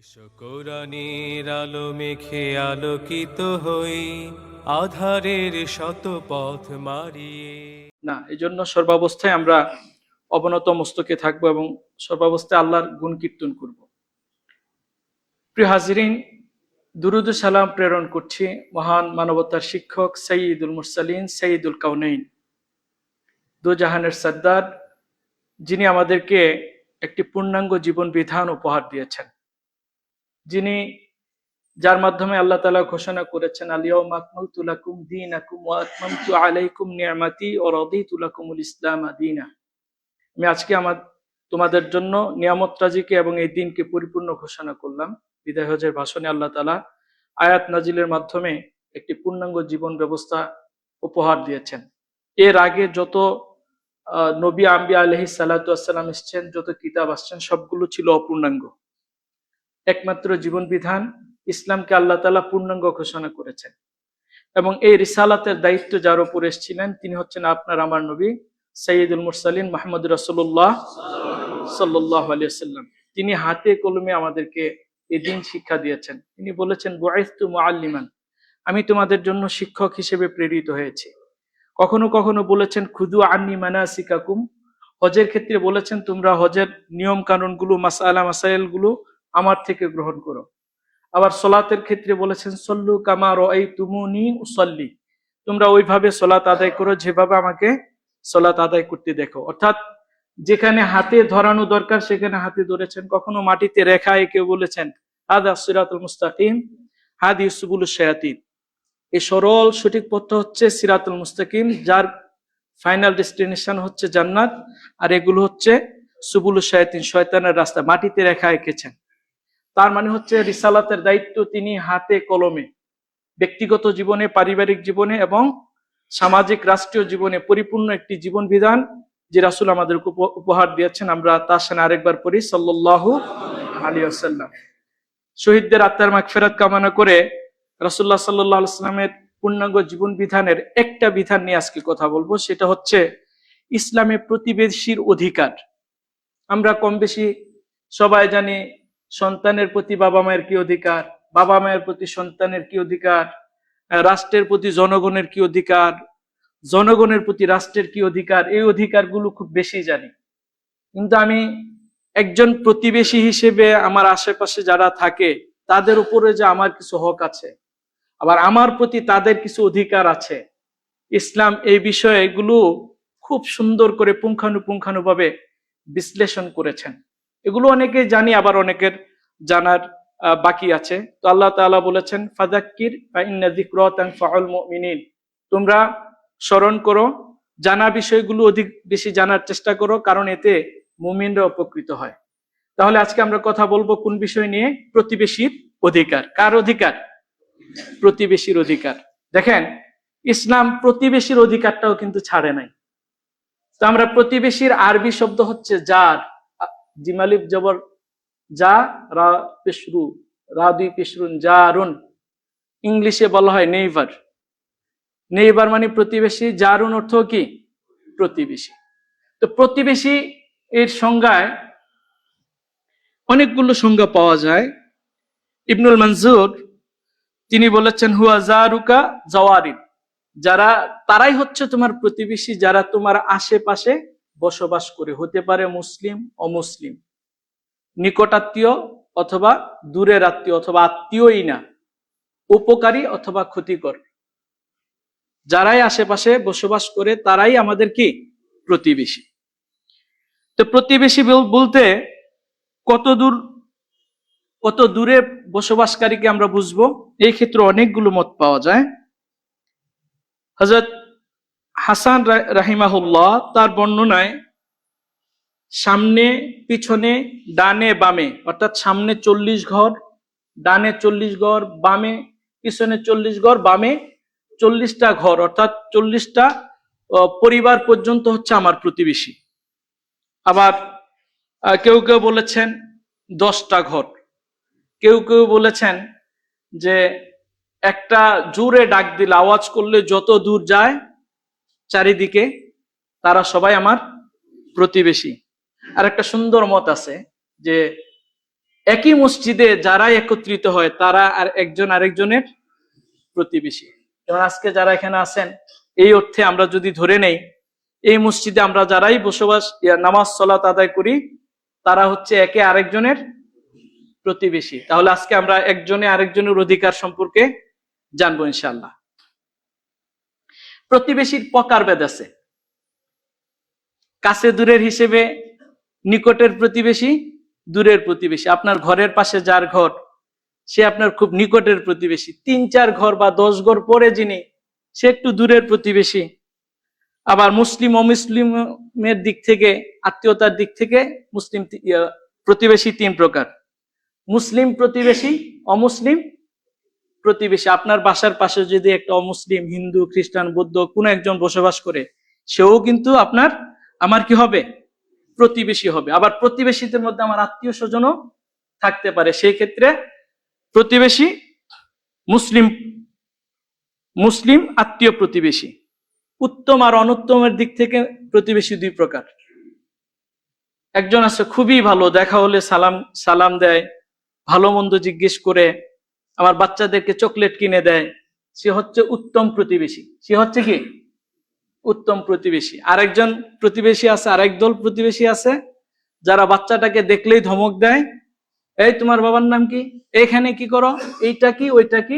এসো কোরআনের আলো মেখে আলোকিত হই, আধারের শত পথ মারিয়ে। না, এই জন্য সর্বাবস্থায় আমরা অবনত মস্তকে থাকবো এবং সর্বাবস্থায় আল্লাহর গুণ কীর্তন করব। প্রিয় হাজিরিন, দুরুদ ও সালাম প্রেরণ করছি মহান মানবতার শিক্ষক সাইয়্যিদুল মুরসালিন সাইয়্যিদুল কাউনাইন, দু জাহানের সর্দার, যিনি আমাদেরকে একটি পূর্ণাঙ্গ জীবন বিধান উপহার দিয়েছেন, যিনি যার মাধ্যমে আল্লাহ তাআলা ঘোষণা করেছেন, আল-ইয়াওমা আকমালতু লাকুম দীনাকুম ওয়া আতমামতু আলাইকুম নি'মাতি ওয়া রাদিতু লাকুমুল ইসলাম দীনা। আমি আজকে তোমাদের জন্য নিয়ামত রাজিকে এবং এই দিনকে পরিপূর্ণ ঘোষণা করলাম। বিদায় হজের ভাষণে আল্লাহ তাআলা আয়াত নাজিলের মাধ্যমে একটি পূর্ণাঙ্গ জীবন ব্যবস্থা উপহার দিয়েছেন। এর আগে যত নবী আম্বিয়া আলাইহিস সালাতু ওয়াস সালাম এসেছেন, যত কিতাব আসছেন, সবগুলো ছিল অপূর্ণাঙ্গ। একমাত্র জীবন বিধান ইসলামকে আল্লাহ তাআলা পূর্ণাঙ্গ ঘোষণা করেছেন এবং এই রিসালাতের দায়িত্ব যার উপর এসেছিলেন তিনি হচ্ছেন আপনার আমার নবী সাইয়্যিদুল মুরসালিন মুহাম্মদ রাসূলুল্লাহ সাল্লাল্লাহু আলাইহি ওয়াসাল্লাম। তিনি হাতে কলমে আমাদেরকে এই দিন শিক্ষা দিয়েছেন। তিনি বলেছেন, বুইসতু মুআল্লিমান, আমি তোমাদের জন্য শিক্ষক হিসেবে প্রেরিত হয়েছি। কখনো কখনো বলেছেন, খুদু আন্নি মানাসিকাকুম, হজের ক্ষেত্রে বলেছেন তোমরা হজের নিয়ম কানুনগুলো, মাসআলা মাসাইলগুলো আমার থেকে গ্রহণ করো। আবার সলাতের ক্ষেত্রে বলেছেন, সল্লু কামা রাআইতুমুনি উসাল্লি, তোমরা ওইভাবে সলাত আদায় করো যেভাবে আমাকে সলাত আদায় করতে দেখো। অর্থাৎ যেখানে হাতে ধরানো দরকার সেখানে হাতে ধরেছেন। কখনো মাটিতে রেখা এঁকে বলেছেন, হাদা সিরাতুল মুস্তাকিম হাদি সুবুলুশ শায়াতিন, এই সরল সঠিক পথ হচ্ছে সিরাতুল মুস্তাকিম, যার ফাইনাল ডেস্টিনেশন হচ্ছে জান্নাত, আর এগুলো হচ্ছে সুবুলুশ শায়াতিন, শয়তানের রাস্তা। মাটিতে রেখা এঁকেছেন। তার মানে হচ্ছে রিসালাতের দায়িত্ব তিনি হাতে কলমে ব্যক্তিগত জীবনে, পারিবারিক জীবনে এবং সামাজিক রাষ্ট্রীয় জীবনে পরিপূর্ণ একটি জীবন বিধান যে রাসূল আমাদেরকে উপহার দিয়েছেন। আমরা তার সামনে আরেকবার পড়ি, সাল্লাল্লাহু আলাইহি ওয়াসাল্লাম। শহীদদের আত্মার মাগফিরাত কামনা করে রাসূলুল্লাহ সাল্লাল্লাহু আলাইহি ওয়াসাল্লামের পূর্ণাঙ্গ জীবন বিধানের একটা বিধান নিয়ে আজকে কথা বলবো। সেটা হচ্ছে ইসলামে প্রতিবেশীর অধিকার। আমরা কম বেশি সবাই জানি সন্তানের প্রতি বাবা মায়ের কি অধিকার, বাবা মায়ের প্রতি সন্তানের কি অধিকার, রাষ্ট্রের প্রতি জনগণের কি অধিকার, জনগণের প্রতি রাষ্ট্রের কি অধিকার। এই অধিকারগুলো খুব বেশি জানি, কিন্তু আমি একজন প্রতিবেশী হিসেবে আমার আশেপাশে যারা থাকে তাদের উপরে যে আমার কিছু হক আছে, আবার আমার প্রতি তাদের কিছু অধিকার আছে, ইসলাম এই বিষয়গুলো খুব সুন্দর করে পুঙ্খানুপুঙ্খানুভাবে বিশ্লেষণ করেছেন। এগুলো অনেকে জানি, আবার অনেকের জানার বাকি আছে। তো আল্লাহ তাআলা বলেছেন, ফাযাক্কির ফাইন্না যিকরা তানফাউল মুমিনিন, তোমরা স্মরণ করো, জানা বিষয়গুলো অধিক বেশি জানার চেষ্টা করো, কারণ এতে মুমিনরা উপকৃত হয়। তাহলে আজকে আমরা কথা বলবো কোন বিষয় নিয়ে? প্রতিবেশীর অধিকার। কার অধিকার? প্রতিবেশীর অধিকার। দেখেন, ইসলাম প্রতিবেশীর অধিকারটাও কিন্তু ছাড়ে নাই। তো আমরা প্রতিবেশীর আরবি শব্দ হচ্ছে জার, জিমালিফ জবর যা, রা পেশরু, রা দুই পেশরুন, জারুন। ইংলিশে বলা হয় নেইবার। নেইবার মানে প্রতিবেশী, জারুন অর্থ কি? প্রতিবেশী। তো প্রতিবেশী এর সংজ্ঞায় অনেকগুলো সংজ্ঞা পাওয়া যায়। ইবনুল মনজুর তিনি বলেছেন, হুয়া জারুকা জাওয়ারিন, যারা তারাই হচ্ছে তোমার প্রতিবেশী যারা তোমার আশেপাশে বসবাস করে, হতে পারে মুসলিম অমুসলিম, নিকটাত্মীয় অথবা দূরের আত্মীয় অথবা আত্মীয়ই না, উপকারী অথবা ক্ষতিকর, যারাই আশেপাশে বসবাস করে তারাই আমাদের কি? প্রতিবেশী। তো প্রতিবেশী বলতে কত দূরে বসবাসকারীকে আমরা বুঝবো? এই ক্ষেত্রে অনেকগুলো মত পাওয়া যায়। হযরত হাসান রাহিমাহুল্লাহ তার বর্ণনায় সামনে পিছনে ডানে বামে, অর্থাৎ সামনে 40 ঘর, ডানে 40 ঘর, বামে পিছনে 40 ঘর, বামে 40টা ঘর, অর্থাৎ 40টা পরিবার পর্যন্ত হচ্ছে আমার প্রতিবেশী। আবার কেউ কেউ বলেছেন 10টা ঘর, কেউ কেউ বলেছেন যে একটা জোরে ডাক দিলে, আওয়াজ করলে যত দূর যায় চারিদিকে তারা সবাই আমার প্রতিবেশী। আর একটা সুন্দর মত আছে যে একই মসজিদে যারা একত্রিত হয় তারা আর একজন আরেকজনের প্রতিবেশী। যেমন আজকে যারা এখানে আছেন, এই অর্থে আমরা যদি ধরে নেই, এই মসজিদে আমরা যারাই বসবাস নামাজ সালাত আদায় করি তারা হচ্ছে একে আরেকজনের প্রতিবেশী। তাহলে আজকে আমরা একজনে আরেকজনের অধিকার সম্পর্কে জানবো ইনশাআল্লাহ। প্রতিবেশীর প্রকারভেদ আছে। কাছে দূরের হিসেবে নিকটের প্রতিবেশী, দূরের প্রতিবেশী। আপনার ঘরের পাশে যার ঘর সে আপনার খুব নিকটের প্রতিবেশী। ৩-৪ ঘর বা ১০ ঘর পরে যিনি, সে একটু দূরের প্রতিবেশী। আবার মুসলিম অমুসলিমের দিক থেকে, আত্মীয়তার দিক থেকে মুসলিম প্রতিবেশী ৩ প্রকার: মুসলিম প্রতিবেশী, অমুসলিম প্রতিবেশী। আপনার বাসার পাশে যদি একটা অমুসলিম, হিন্দু, খ্রিস্টান, বৌদ্ধ কোন একজন বসবাস করে, সেও কিন্তু আমার কি হবে? প্রতিবেশী হবে। আবার প্রতিবেশীদের মধ্যে আমার আত্মীয় স্বজনও থাকতে পারে। সেই ক্ষেত্রে প্রতিবেশী মুসলিম মুসলিম আত্মীয় প্রতিবেশী। উত্তম আর অনুত্তমের দিক থেকে প্রতিবেশী 2 প্রকার। একজন আছে খুবই ভালো, দেখা হলে সালাম দেয়, ভালো মন্দ জিজ্ঞেস করে, আমার বাচ্চাদেরকে চকলেট কিনে দেয়, সে হচ্ছে উত্তম প্রতিবেশী। সে হচ্ছে কি? উত্তম প্রতিবেশী। আরেকজন প্রতিবেশী আছে, আরেক দল প্রতিবেশী আছে যারা বাচ্চাটাকে দেখলেই ধমক দেয়, এই তোমার বাবার নাম কি, এখানে কি করো, এইটা কি, ওইটা কি।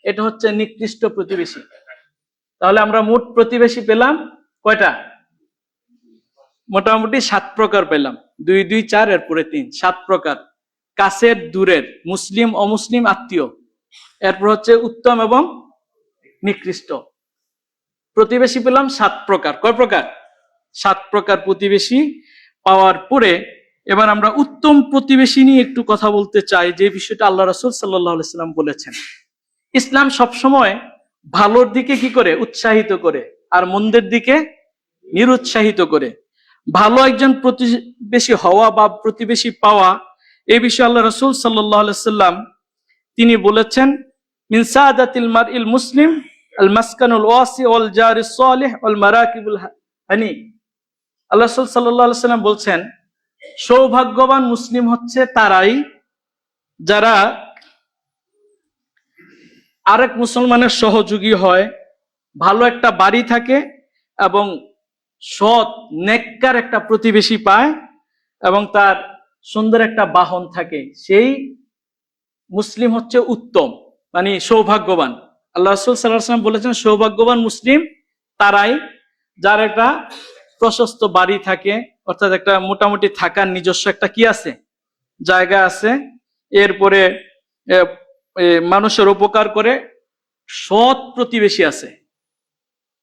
এটা হচ্ছে নিকৃষ্ট প্রতিবেশী। তাহলে আমরা মোট প্রতিবেশী পেলাম কয়টা? মোটামুটি 7 প্রকার পেলাম। 2, 2, 4, এরপরে 3, 7 প্রকার। কাছের দূরের, মুসলিম অমুসলিম আত্মীয়, এরপর হচ্ছে উত্তম এবং নিকৃষ্ট। প্রতিবেশী পেলাম 7 প্রকার। কয় প্রকার? 7 প্রকার প্রতিবেশী পাওয়ার পরে এবার আমরা উত্তম প্রতিবেশী নিয়ে একটু কথা বলতে চাই, যে বিষয়টা আল্লাহ রাসূল সাল্লাল্লাহু আলাইহি সাল্লাম বলেছেন। ইসলাম সবসময় ভালোর দিকে কি করে? উৎসাহিত করে, আর মন্দের দিকে নিরুৎসাহিত করে। ভালো একজন প্রতিবেশী হওয়া বা প্রতিবেশী পাওয়া, এই বিষয়ে আল্লাহ রাসূল সাল্লাল্লাহু আলাইহি সাল্লাম তিনি বলেছেন, মিন সাদাতিল মারইল মুসলিম আল মাসকানুল ওয়াসি ওয়াল জারিস সালিহ ওয়াল মারাকিবুল হানি। আল্লাহ রাসূল সাল্লাল্লাহু আলাইহি সাল্লাম বলছেন, সৌভাগ্যবান মুসলিম হচ্ছে তারাই যারা আরেক মুসলমানের সহযোগী হয়, ভালো একটা বাড়ি থাকে এবং সৎ নেককার একটা প্রতিবেশী পায় এবং তার সুন্দর একটা বাহন থাকে। সেই মুসলিম হচ্ছে উত্তম, মানে সৌভাগ্যবান। আল্লাহ রাসূল সাল্লাল্লাহু আলাইহি ওয়াসাল্লাম বলেছেন, সৌভাগ্যবান মুসলিম তারাই যার একটা প্রশস্ত বাড়ি থাকে, অর্থাৎ একটা মোটামুটি থাকার নিজস্ব একটা কি আছে? জায়গা আছে। এরপরে মানুষের উপকার করে, সৎ প্রতিবেশী আছে।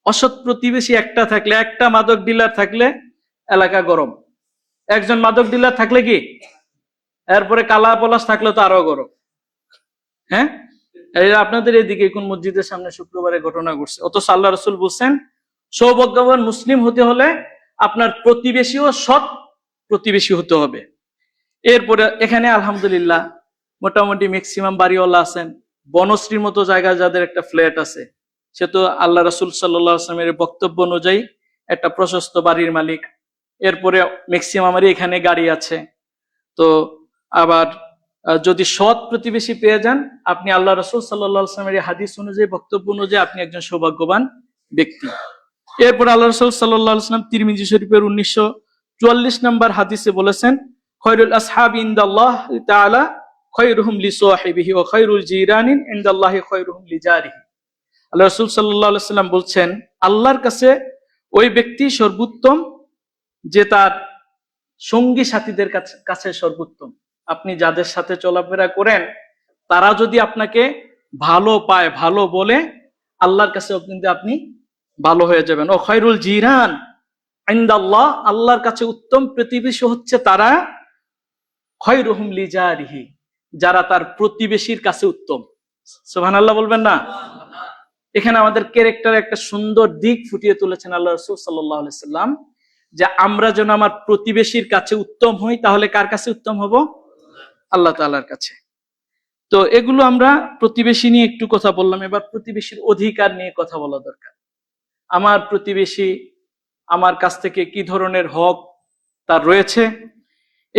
অসৎ প্রতিবেশী একটা থাকলে, একটা মাদক ডিলার থাকলে এলাকা গরম। একজন মাদক ডিলার থাকলে কি, এরপরে কালা পলাশ থাকলে তো আরো গরম। হ্যাঁ, আপনাদের এদিকে কোন মসজিদের সামনে শুক্রবারে ঘটনা ঘটছে, অথচ আল্লাহ রাসূল বলছেন সৌভাগ্যবান মুসলিম হতে হলে আপনার প্রতিবেশীও সৎ প্রতিবেশী হতে হবে। এরপরে এখানে আলহামদুলিল্লাহ মোটামুটি ম্যাক্সিমাম বাড়িওয়ালা আছেন। বনশ্রীর মতো জায়গায় যাদের একটা ফ্ল্যাট আছে, সে তো আল্লাহ রাসূল সাল্লাল্লাহু আলাইহি ওয়াসাল্লামের বক্তব্য অনুযায়ী একটা প্রশস্ত বাড়ির মালিক। এরপরে ম্যাক্সিমামেরই এখানে গাড়ি আছে। তো আবার যদি সৎ প্রতিবেশী পেয়ে যান, আপনি আল্লাহ রাসূল সাল্লাল্লাহু আলাইহি ওয়াসাল্লামের হাদিস অনুযায়ী, বক্তব্য অনুযায়ী আপনি একজন সৌভাগ্যবান ব্যক্তি। এরপর আল্লাহ রাসূল সাল্লাল্লাহু আলাইহি ওয়াসাল্লাম তিরমিজি শরীফের 1944 নম্বর হাদিসে বলেছেন, খায়রুল আসহাবি ইনদাল্লাহ তাআলা খায়রুহুম লিসাহিবিহি ওয়া খায়রুল জিরানি ইনদাল্লাহি খায়রুহুম লিজারিহি। আল্লাহ রাসূল সাল্লাল্লাহু আলাইহি ওয়াসাল্লাম বলছেন, আল্লাহর কাছে ওই ব্যক্তি সর্বোত্তম যে তার সঙ্গী সাথীদের কাছে সর্বোত্তম। আপনি যাদের সাথে চলাফেরা করেন তারা যদি আপনাকে ভালো পায়, ভালো বলে, আল্লাহর কাছেও কিন্তু আপনি ভালো হয়ে যাবেন। ও খায়রুল জিরান ইনদাল্লাহ, আল্লাহর কাছে উত্তম প্রতিবেশী হচ্ছে তারা খায়রুহুম লিজারিহি, যারা তার প্রতিবেশীর কাছে উত্তম। সুবহানাল্লাহ বলবেন না? এখানে আমাদের ক্যারেক্টার একটা সুন্দর দিক ফুটিয়ে তুলেছেন আল্লাহ রাসূল সাল্লাল্লাহু আলাইহি সাল্লাম, যে আমরা যেন আমার প্রতিবেশীর কাছে উত্তম হই। তাহলে কার কাছে উত্তম হব? আল্লাহ তাআলার কাছে। তো এগুলো আমরা প্রতিবেশী নিয়ে একটু কথা বললাম। এবার প্রতিবেশীর অধিকার নিয়ে কথা বলা দরকার। আমার প্রতিবেশী আমার কাছ থেকে কি ধরনের হক তার রয়েছে,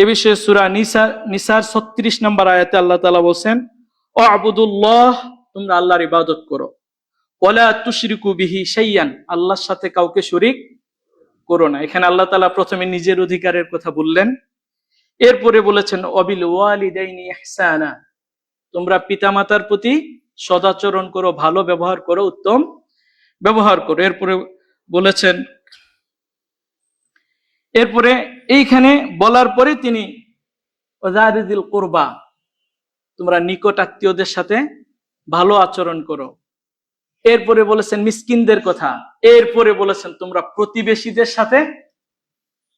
এ বিষয়ে সূরা নিসার 36 নম্বর আয়াতে আল্লাহ তাআলা বলেন, ওয়াবুদুল্লাহ, তোমরা আল্লাহর ইবাদত করো, ওয়ালা তুশরিকু বিহি শাইয়ান, আল্লাহর সাথে কাউকে শরীক করো না। এখানে আল্লাহ তাআলা প্রথমে নিজের অধিকারের কথা বললেন, এরপরে বলেছেন ওয়াবিল ওয়ালিদাইনি ইহসানা, তোমরা পিতামাতার প্রতি সদাচরণ করো, ভালো ব্যবহার করো, উত্তম ব্যবহার করো। এরপরে এইখানে বলার পরে তিনি ওয়াজারিদিল কুরবা, তোমরা নিকট আত্মীয়দের সাথে ভালো আচরণ করো। এরপরে বলেছেন মিসকিনদের কথা। এরপরে বলেছেন তোমরা প্রতিবেশীদের সাথে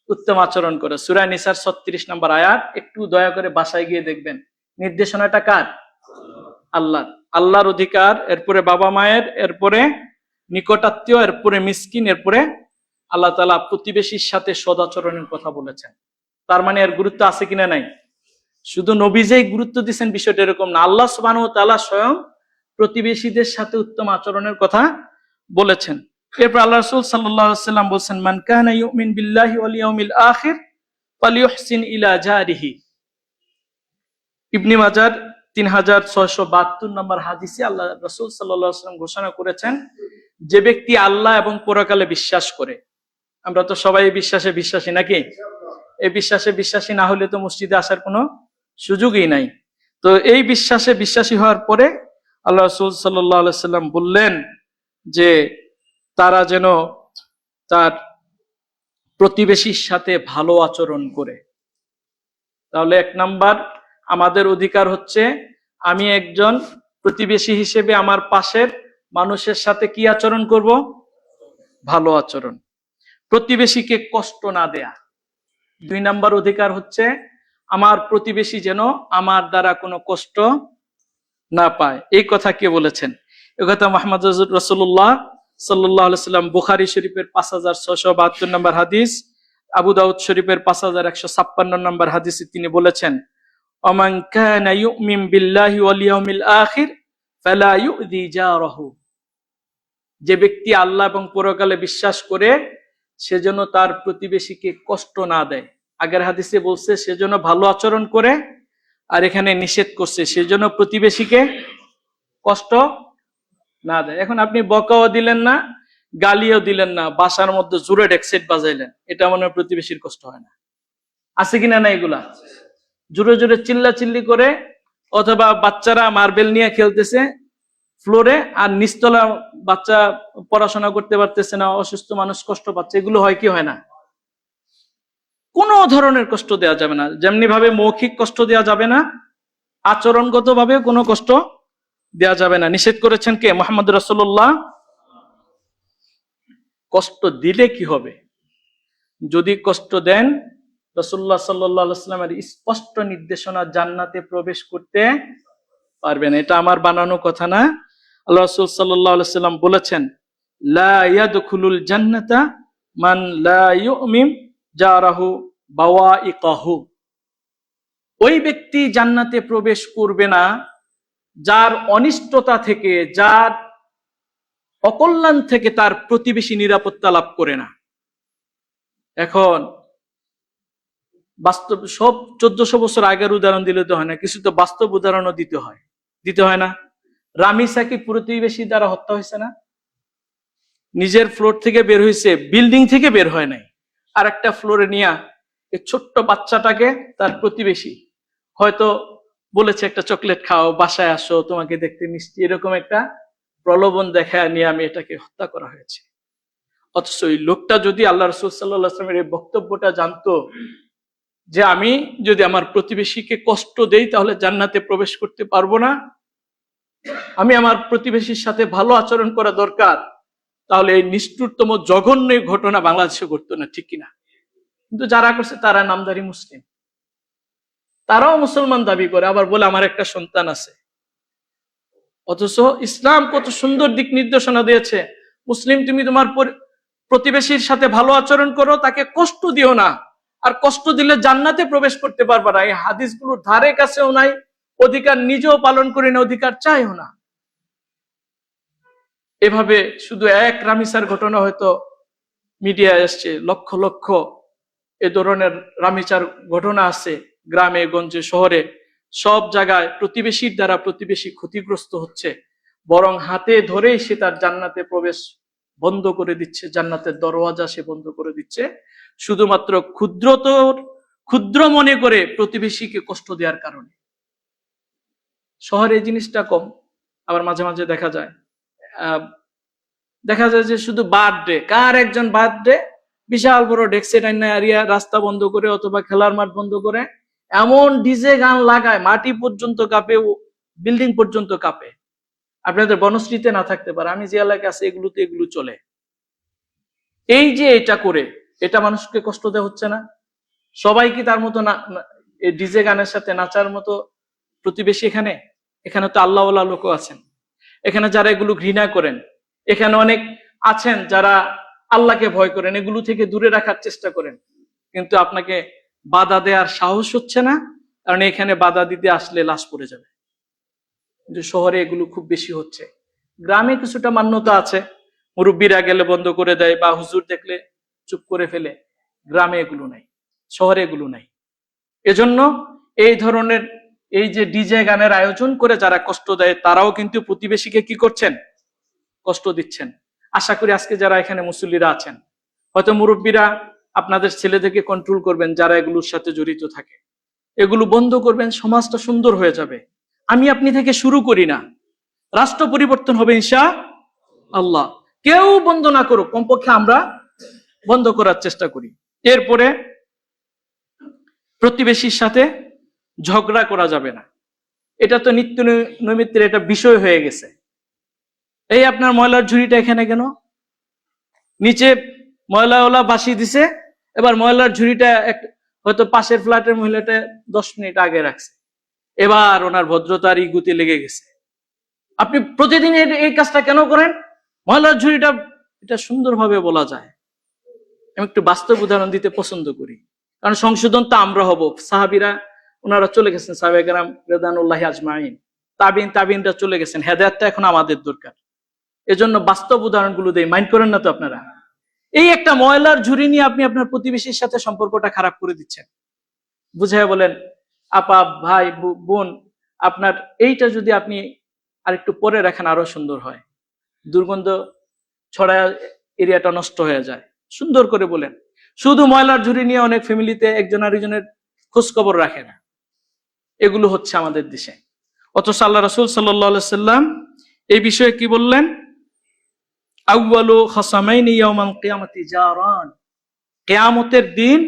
উত্তম আচরণ করো। সূরা নিসার 36 নম্বর আয়াত, একটু দয়া করে বাসায় গিয়ে দেখবেন। নির্দেশনাটা কার? আল্লাহর। আল্লাহর অধিকার, এরপরে বাবা মায়ের, এরপরে নিকটাত্মীয়, এরপরে মিসকিন, এরপরে আল্লাহ তাআলা প্রতিবেশীর সাথে সদাচরণের কথা বলেছেন। তার মানে এর গুরুত্ব আছে কিনা নাই? শুধু নবী যেই গুরুত্ব দিচ্ছেন বিষয়টা এরকম না, আল্লাহ সুবহানাহু ওয়া তাআলা স্বয়ং প্রতিবেশীদের সাথে উত্তম আচরণের কথা বলেছেন। এরপর আল্লাহ রাসূল সাল্লাল্লাহু আলাইহি ওয়াসাল্লাম বলেছেন, মান কানা ইউমিন বিল্লাহি ওয়াল ইয়াউমিল আখির ফালইউহসিন ইলা জারিহি। ইবনে মাজার 3672 নম্বর হাদিসে আল্লাহ রাসূল সাল্লাল্লাহু আলাইহি ওয়াসাল্লাম ঘোষণা করেছেন, যে ব্যক্তি আল্লাহ এবং পরকালে বিশ্বাস করে, আমরা তো সবাই বিশ্বাসে বিশ্বাসী নাকি? এই বিশ্বাসে বিশ্বাসী না হলে তো মসজিদে আসার কোনো সুযোগই নাই। তো এই বিশ্বাসে বিশ্বাসী হওয়ার পরে আল্লাহ রাসূল সাল্লাল্লাহু আলাইহি ওয়াসাল্লাম বললেন যে তারা যেন তার প্রতিবেশীর সাথে ভালো আচরণ করে। তাহলে 1 নাম্বার আমাদের অধিকার হচ্ছে, আমি একজন প্রতিবেশী হিসেবে আমার পাশের মানুষের সাথে কি আচরণ করব? ভালো আচরণ। প্রতিবেশীকে কষ্ট না দেয়া। 2 নাম্বার অধিকার হচ্ছে, আমার প্রতিবেশী যেন আমার দ্বারা কোনো কষ্ট না পায়। এই কথা কে বলেছেন? এই কথা মুহাম্মদ রাসূলুল্লাহ সাল্লাল্লাহু আলাইহি ওয়াসাল্লাম বুখারী শরীফের 5672 নম্বর হাদিস, আবু দাউদ শরীফের 5156 নম্বর হাদিসে তিনি বলেছেন, ওমান কানা ইউমিন বিল্লাহি ওয়াল ইয়াউমিল আখির ফালা ইউযি জারাহু, যে ব্যক্তি আল্লাহ এবং পরকালে বিশ্বাস করে সে যেন তার প্রতিবেশীকে কষ্ট না দেয়। আগের হাদিসে বলছে সে যেন ভালো আচরণ করে, আর এখানে নিষেধ করছে সে যেন প্রতিবেশীকে কষ্ট না দেয়। এখন আপনি বকাও দিলেন না, গালিও দিলেন না, বাসার মধ্যে জোরে ডেকসেট বাজাইলেন, এটা মনে হয় প্রতিবেশীর কষ্ট হয় না? আছে কিনা না এগুলা? জোরে জোরে চিল্লা চিল্লি করে, অথবা বাচ্চারা মার্বেল নিয়ে খেলতেছে ফ্লোরে, আর নিচতলা বাচ্চা পড়াশোনা করতে পারতেছে না, অসুস্থ মানুষ কষ্ট পাচ্ছে, এগুলো হয় কি হয় না? কোনো ধরনের কষ্ট দেওয়া যাবে না। যেমনি ভাবে মৌখিক কষ্ট দেওয়া যাবে না, আচরণগত ভাবে কোনো কষ্ট দেওয়া যাবে না। নিষেধ করেছেন কে? মুহাম্মদ রাসূলুল্লাহ। কষ্ট দিলে কি হবে? যদি কষ্ট দেন, রাসূলুল্লাহ সাল্লাল্লাহু আলাইহি ওয়াসাল্লামের স্পষ্ট নির্দেশনা, জান্নাতে প্রবেশ করতে পারবেন। এটা আমার বানানো কথা না, আল্লাহ রাসূল সাল্লাল্লাহু আলাইহি ওয়াসাল্লাম বলেছেন, লা ইয়াদখুলুল জান্নাতা মান লা ইউমিন জারাহু বাওয়াইকাহু, ওই ব্যক্তি জান্নাতে প্রবেশ করবে না যার অনিষ্টতা থেকে, যার অকল্যাণ থেকে তার প্রতিবেশী নিরাপত্তা লাভ করে না। এখন বাস্তব সব 1400 বছর আগের উদাহরণ দিলে তো হয় না, কিছু তো বাস্তব উদাহরণও দিতে হয় না? রামিসা কি প্রতিবেশী দ্বারা হত্যা হয়েছে না? নিজের ফ্লোর থেকে বের হয়েছে, বিল্ডিং থেকে বের হয় নাই, আর একটা ফ্লোরে নিয়ে এই ছোট্ট বাচ্চাটাকে তার প্রতিবেশী হয়তো বলেছে একটা চকলেট খাও, বাসায় আসো, তোমাকে দেখতে মিষ্টি, এরকম একটা প্রলোভন দেখায় নিয়ে আমি এটাকে হত্যা করা হয়েছে। অথচ এই লোকটা যদি আল্লাহ রাসূল সাল্লাল্লাহু আলাইহি ওয়াসাল্লামের এই বক্তব্যটা জানতো, যে আমি যদি আমার প্রতিবেশীকে কষ্ট দেই তাহলে জান্নাতে প্রবেশ করতে পারবো না, আমি আমার প্রতিবেশীর সাথে ভালো আচরণ করা দরকার, তাহলে এই নিষ্ঠুরতম জঘন্য ঘটনা বাংলাদেশে ঘটতো না, ঠিক কিনা? কিন্তু যারা করছে তারা নামধারী মুসলিম, তারাও মুসলমান দাবি করে, আবার বলে আমার একটা সন্তান আছে। অথচ ইসলাম কত সুন্দর দিক নির্দেশনা দিয়েছে, মুসলিম তুমি তোমার প্রতিবেশীর সাথে ভালো আচরণ করো, তাকে কষ্ট দিও না, আর কষ্ট দিলে জান্নাতে প্রবেশ করতে পারবে না। এই হাদিসগুলোর ধারে কাছেও নাই, অধিকার নিজেও পালন করি না, অধিকার চাইও না। এভাবে শুধু এক রামিসার ঘটনা হয়তো মিডিয়ায় আসছে, লক্ষ লক্ষ এ ধরনের রামিচার ঘটনা আছে গ্রামে গঞ্জে শহরে, সব জায়গায় প্রতিবেশীর দ্বারা প্রতিবেশী ক্ষতিগ্রস্ত হচ্ছে, বরং হাতে ধরেই সে তার জান্নাতে প্রবেশ বন্ধ করে দিচ্ছে, জান্নাতের দরওয়াজা সে বন্ধ করে দিচ্ছে, শুধুমাত্র ক্ষুদ্র মনে করে প্রতিবেশীকে কষ্ট দেওয়ার কারণে। শহরে এই জিনিসটা কম, আবার মাঝে মাঝে দেখা যায় যে শুধু বার্থডে, কার একজন বার্থডে, বিশাল বড় ডেক্সে টাইনা এরিয়া, রাস্তা বন্ধ করে অথবা খেলার মাঠ বন্ধ করে এমন ডিজে গান লাগায় মাটি পর্যন্ত কাঁপে, বিল্ডিং পর্যন্ত কাঁপে। আপনাদের বনশ্রীতে না থাকতে পারে, আমি যে এলাকায় আছে এগুলোতে এগুলো চলে। এই যে এটা করে, এটা মানুষকে কষ্ট দেওয়া হচ্ছে না? সবাই কি তার মতো না ডিজে গানের সাথে নাচার মতো প্রতিবেশী? এখানে তো আল্লাহওয়ালা লোকও আছেন, এখানে যারা এগুলো ঘৃণা করেন, এখানে অনেক আছেন যারা আল্লাহকে ভয় করেন, এগুলো থেকে দূরে রাখার চেষ্টা করেন, কিন্তু আপনাকে বাধা দেওয়ার সাহস হচ্ছে না, কারণ এখানে বাধা দিতে আসলে লাশ পড়ে যাবে। কিন্তু শহরে এগুলো খুব বেশি হচ্ছে। গ্রামে কিছুটা মান্যতা আছে, মুরব্বীরা গেলে বন্ধ করে দেয় বা হুজুর দেখলে চুপ করে ফেলে, গ্রামে এগুলো নাই, শহরে এগুলো নাই। এজন্য এই ধরনের এই যে ডিজে গানের আয়োজন করে যারা কষ্ট দেয়, তারাও কিন্তু প্রতিবেশীকে কি করছেন? কষ্ট দিচ্ছেন। আশা করি আজকে যারা এখানে মুসল্লিরা আছেন, হয়তো মুরব্বীরা আপনাদের ছেলেদেরকে কন্ট্রোল করবেন যারা এগুলোর সাথে জড়িত থাকে, এগুলো বন্ধ করবেন, সমাজটা সুন্দর হয়ে যাবে। আমি আপনি থেকে শুরু করি না, রাষ্ট্র পরিবর্তন হবে ইনশাআল্লাহ। কেউ বন্ধ না করুক, কমপক্ষে আমরা বন্ধ করার চেষ্টা করি। এরপরে প্রতিবেশীর সাথে ঝগড়া করা যাবে না, এটা তো নিত্য নৈমিত্তির একটা বিষয় হয়ে গেছে। এই আপনার ময়লার ঝুড়িটা এখানে কেন? নিচে ময়লাওয়ালা বাসি দিছে, এবার ময়লার ঝুড়িটা হয়তো পাশের ফ্ল্যাটের মহিলাটা 10 মিনিট আগে রাখছে, এবার ওনার ভদ্রতার ইগুতে লেগে গেছে। আপনি প্রতিদিন এই কাজটা কেন করেন? ময়লার ঝুড়িটা, এটা সুন্দরভাবে বলা যায়। আমি একটু বাস্তব উদাহরণ দিতে পছন্দ করি, কারণ সংশোধন তো আমরা হব। সাহাবীরা ওনারা চলে গেছেন, সাহাবায়ে কেরাম রিদওয়ানুল্লাহি আজমাইন, তাবিনরা চলে গেছেন, হেদায়েতটা এখন আমাদের দরকার। এজন্য বাস্তব উদাহরণগুলো দেই, মাইন্ড করেন না তো আপনারা? এই একটা ময়লার ঝুড়ি নিয়ে আপনি আপনার প্রতিবেশীর সাথে সম্পর্কটা খারাপ করে দিচ্ছেন। বুঝায় বলেন, আপা, ভাই, বোন, আপনার এইটা যদি আপনি আরেকটু পরে রাখেন আরো সুন্দর হয়, দুর্গন্ধ ছড়ায় এরিয়াটা নষ্ট হয়ে যায়। সুন্দর করে বলেন। শুধু ময়লার ঝুড়ি নিয়ে অনেক ফ্যামিলিতে একজন আরেকজনের খোঁজ খবর রাখে না। এগুলো হচ্ছে আমাদের দেশে। অথচ আল্লাহ রাসূল সাল্লাল্লাহু আলাইহি সাল্লাম এই বিষয়ে কি বললেন? আউয়ালু খাসামাইনি ইয়াউমাল কিয়ামাতি জারান, কিয়ামতের দিন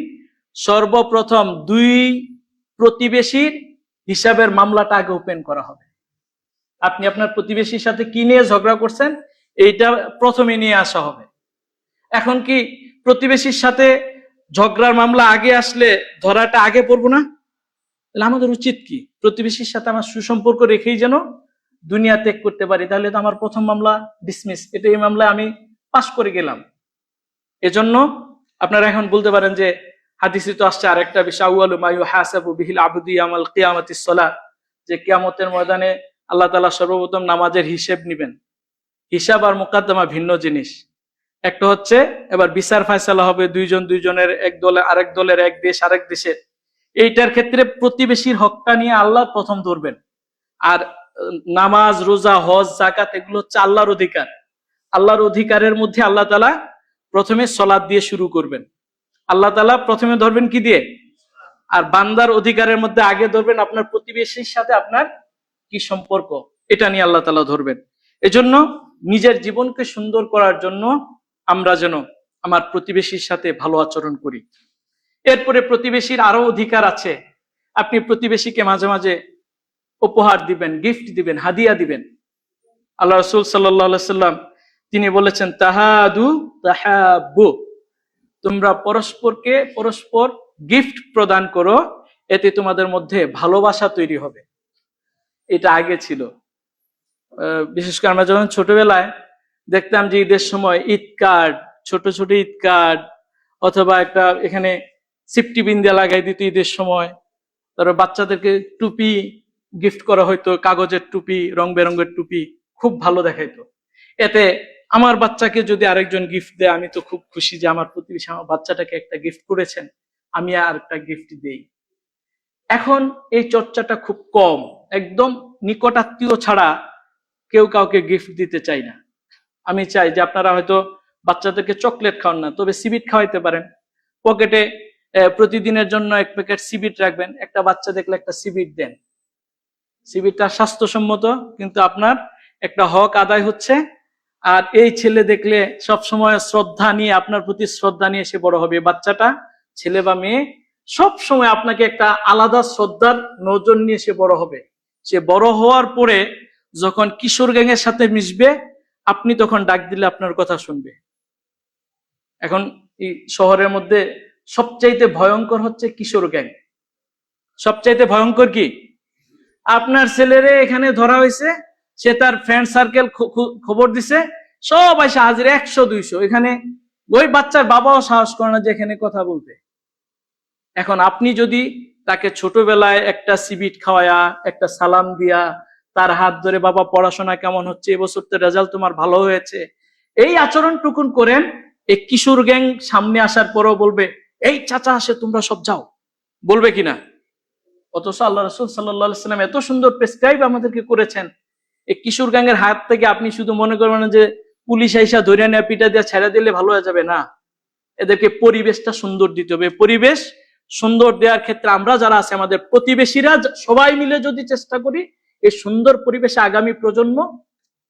সর্বপ্রথম দুই প্রতিবেশীর হিসাবের মামলাটা আগে ওপেন করা হবে। আপনি আপনার প্রতিবেশীর সাথে কি নিয়ে ঝগড়া করছেন, এইটা প্রথমে নিয়ে আসা হবে। এখন কি প্রতিবেশীর সাথে ঝগড়ার মামলা আগে আসলে ধরাটা আগে পড়বো না? তাহলে আমাদের উচিত কি? প্রতিবেশীর সাথে আমার সুসম্পর্ক রেখেই যেন দুনিয়া ত্যাগ করতে পারি। তাহলে তো আমার প্রথম মামলা ডিসমিস, এটা এই মামলায় আমি পাস করে গেলাম। এজন্য আপনারা এখন বলতে পারেন যে হাদিসে তো আসছে আরেকটা বিষয়, আউয়ালু মা ইউহাসাবু বিহিল আবদু ইয়াউমাল কিয়ামাতিস সালাত, যে কিয়ামতের ময়দানে আল্লাহ তাআলা সর্বপ্রথম নামাজের হিসেব নেবেন। হিসাব আর মুকাদ্দমা ভিন্ন জিনিস। একটা হচ্ছে এবার বিচার ফয়সালা হবে দুইজনের, এক দলে আরেক দলের, এক দেশ আরেক দেশের। এইটার ক্ষেত্রে প্রতিবেশীর হকটা নিয়ে আল্লাহ প্রথম ধরবেন। আর নামাজ, রোজা, হজ, যাকাত এগুলো হচ্ছে আল্লাহর অধিকার। আল্লাহর অধিকারের মধ্যে আল্লাহ তাআলা প্রথমে সালাত দিয়ে শুরু করবেন। আল্লাহ তাআলা প্রথমে ধরবেন কি দিয়ে? আর বান্দার অধিকারের মধ্যে আগে ধরবেন আপনার প্রতিবেশীর সাথে আপনার কি সম্পর্ক, এটা নিয়ে আল্লাহ তাআলা ধরবেন। এজন্য নিজের জীবনকে সুন্দর করার জন্য আমরা যেন আমার প্রতিবেশীর সাথে ভালো আচরণ করি। এরপরে প্রতিবেশীর আরো অধিকার আছে। আপনি প্রতিবেশীকে মাঝে মাঝে উপহার দিবেন, গিফট দিবেন, হাদিয়া দিবেন। আল্লাহ রাসূল সাল্লাল্লাহু আলাইহি সাল্লাম তিনি বলেছেন, তাহাদু তাহাব্বু, তোমরা পরস্পর গিফট প্রদান করো, এতে তোমাদের মধ্যে ভালোবাসা তৈরি হবে। এটা আগে ছিল। বিশেষ করে আমরা যখন ছোটবেলায় দেখতাম যে ঈদের সময় ঈদ কার্ড, ছোট ছোট ঈদ কার্ড, অথবা একটা এখানে সিফটি বিন দিয়ে লাগাই দিত ঈদের সময়। তারপর বাচ্চাদেরকে টুপি গিফট করা হয়তো, কাগজের টুপি, রং বেরঙের টুপি, খুব ভালো দেখাইতো। এতে আমার বাচ্চাকে যদি আরেকজন গিফট দেয়, আমি তো খুব খুশি যে আমার প্রতিবেশী আমার বাচ্চাটাকে একটা গিফট করেছেন। আমি আর একটা গিফট দেই। এখন এই চর্চাটা খুব কম, একদম নিকট আত্মীয় ছাড়া কেউ কাউকে গিফট দিতে চাই না। আমি চাই যে আপনারা হয়তো বাচ্চাদেরকে চকলেট খাওয়ান না, তবে সিবিট খাওয়াইতে পারেন। পকেটে প্রতিদিনের জন্য 1 প্যাকেট সিবিট রাখবেন, একটা বাচ্চা দেখলে একটা সিবিট দেন। সিবিটটা স্বাস্থ্যসম্মত, কিন্তু আপনার একটা হক আদায় হচ্ছে। আর এই ছেলে দেখলে সব সময় শ্রদ্ধা নিয়ে, আপনার প্রতি শ্রদ্ধা নিয়ে সে বড় হবে। বাচ্চাটা ছেলে বা মেয়ে সব সময় আপনাকে একটা আলাদা শ্রদ্ধার নজর নিয়ে সে বড় হবে। সে বড় হওয়ার পরে যখন কিশোর গ্যাংয়ের সাথে মিশবে, আপনি তখন ডাক দিলে আপনার কথা শুনবে। এখন এই শহরের মধ্যে সবচাইতে ভয়ঙ্কর হচ্ছে কিশোর গ্যাং। সবচাইতে ভয়ঙ্কর কি? আপনার ছেলেরে এখানে ধরা হয়েছে, সে তার ফ্রেন্ড সার্কেল খবর দিছে, সব এসে হাজির 100-200। এখানে ওই বাচ্চার বাবাও সাহস করে না যে এখানে কথা বলতে। এখন আপনি যদি তাকে ছোটবেলায় একটা সিবিট খাওয়ায়া, একটা সালাম দিয়া, তার হাত ধরে বাবা পড়াশোনা কেমন হচ্ছে, এবছর তো রেজাল্ট তোমার ভালো হয়েছে, এই আচরণ টুকুন করেন, এই কিশোর গ্যাং সামনে আসার পরেও বলবে এই চাচা আসে তোমরা সব যাও, বলবে কিনা? অথচ আল্লাহ রাসূল সাল্লাল্লাহু আলাইহি ওয়াসাল্লাম এত সুন্দর প্রেসক্রাইব আমাদেরকে করেছেন। এই কিশোর গ্যাংয়ের হাত থেকে আপনি শুধু মনে করবেন যে পুলিশ আইসা ধরে নেয়া পিটা দিয়ে ছেড়ে দিলে ভালো হয়ে যাবে, না। এদেরকে পরিবেশটা সুন্দর দিতে হবে। পরিবেশ সুন্দর দেওয়ার ক্ষেত্রে আমরা যারা আছে, আমাদের প্রতিবেশীরা সবাই মিলে যদি চেষ্টা করি, এই সুন্দর পরিবেশে আগামী প্রজন্ম